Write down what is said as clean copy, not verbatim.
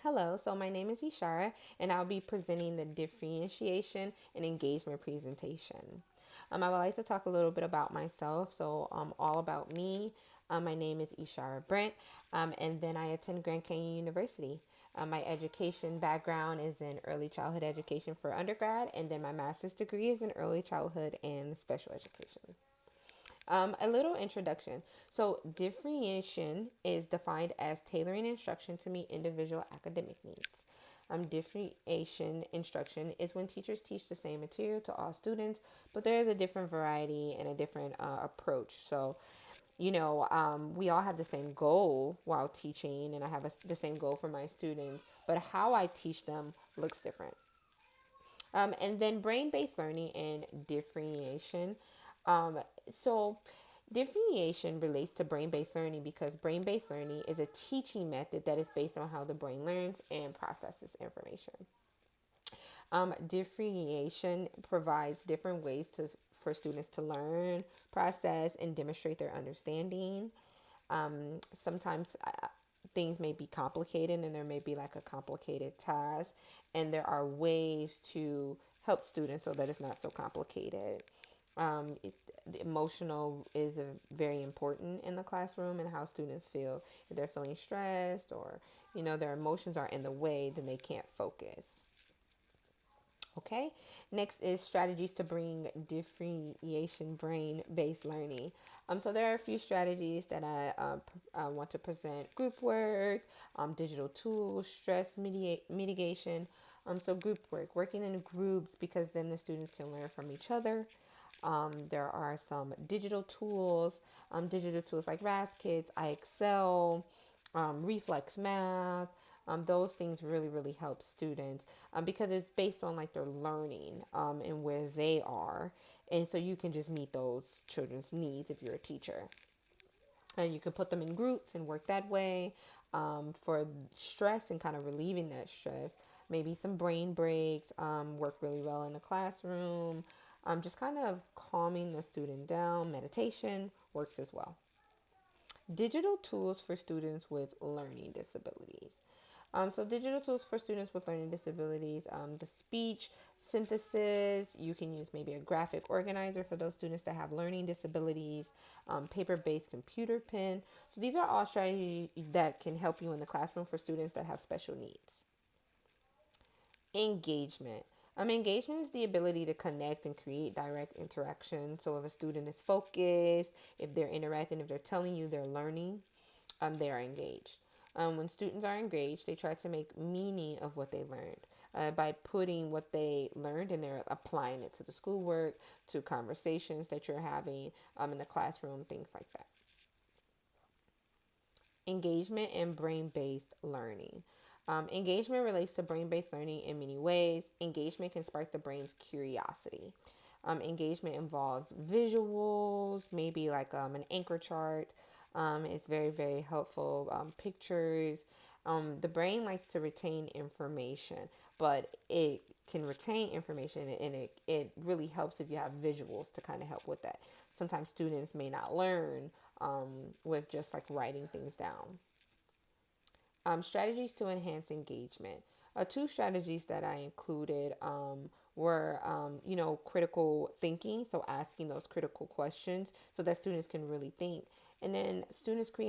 Hello, so my name is Ishara, and I'll be presenting the differentiation and engagement presentation. I would like to talk a little bit about myself, all about me. My name is Ishara Brent, and then I attend Grand Canyon University. My education background is in early childhood education for undergrad, and then my master's degree is in early childhood and special education. A little introduction. So, differentiation is defined as tailoring instruction to meet individual academic needs. Differentiation instruction is when teachers teach the same material to all students, but there is a different variety and a different approach. We all have the same goal while teaching, and I have the same goal for my students, but how I teach them looks different. And then brain based learning and differentiation. Um, so, differentiation relates to brain based learning because brain based learning is a teaching method that is based on how the brain learns and processes information. Differentiation provides different ways for students to learn, process, and demonstrate their understanding. Sometimes things may be complicated and there may be like a complicated task, and there are ways to help students so that it's not so complicated. The emotional is very important in the classroom and how students feel. If they're feeling stressed or their emotions are in the way, then they can't focus. Okay, next is strategies to bring differentiation brain based learning. So there are a few strategies that I want to present: group work, digital tools, mitigation. So group work, working in groups because then the students can learn from each other. There are some digital tools like RazKids, iExcel, Reflex Math. Those things really, really help students because it's based on like their learning and where they are. And so you can just meet those children's needs if you're a teacher. And you can put them in groups and work that way for stress and kind of relieving that stress. Maybe some brain breaks work really well in the classroom. Just kind of calming the student down. Meditation works as well. Digital tools for students with learning disabilities. Digital tools for students with learning disabilities, the speech synthesis, you can use maybe a graphic organizer for those students that have learning disabilities, paper based computer pen. So, these are all strategies that can help you in the classroom for students that have special needs. Engagement. Engagement is the ability to connect and create direct interaction. So, if a student is focused, if they're interacting, if they're telling you they're learning, they are engaged. When students are engaged, they try to make meaning of what they learned by putting what they learned and they're applying it to the schoolwork, to conversations that you're having in the classroom, things like that. Engagement and brain based learning. Engagement relates to brain based learning in many ways. Engagement can spark the brain's curiosity. Engagement involves visuals, maybe like an anchor chart. It's very, very helpful. Pictures. The brain likes to retain information, but it can retain information and it really helps if you have visuals to kind of help with that. Sometimes students may not learn with just like writing things down. Strategies to enhance engagement. Two strategies that I included were, critical thinking. So asking those critical questions so that students can really think. And then students create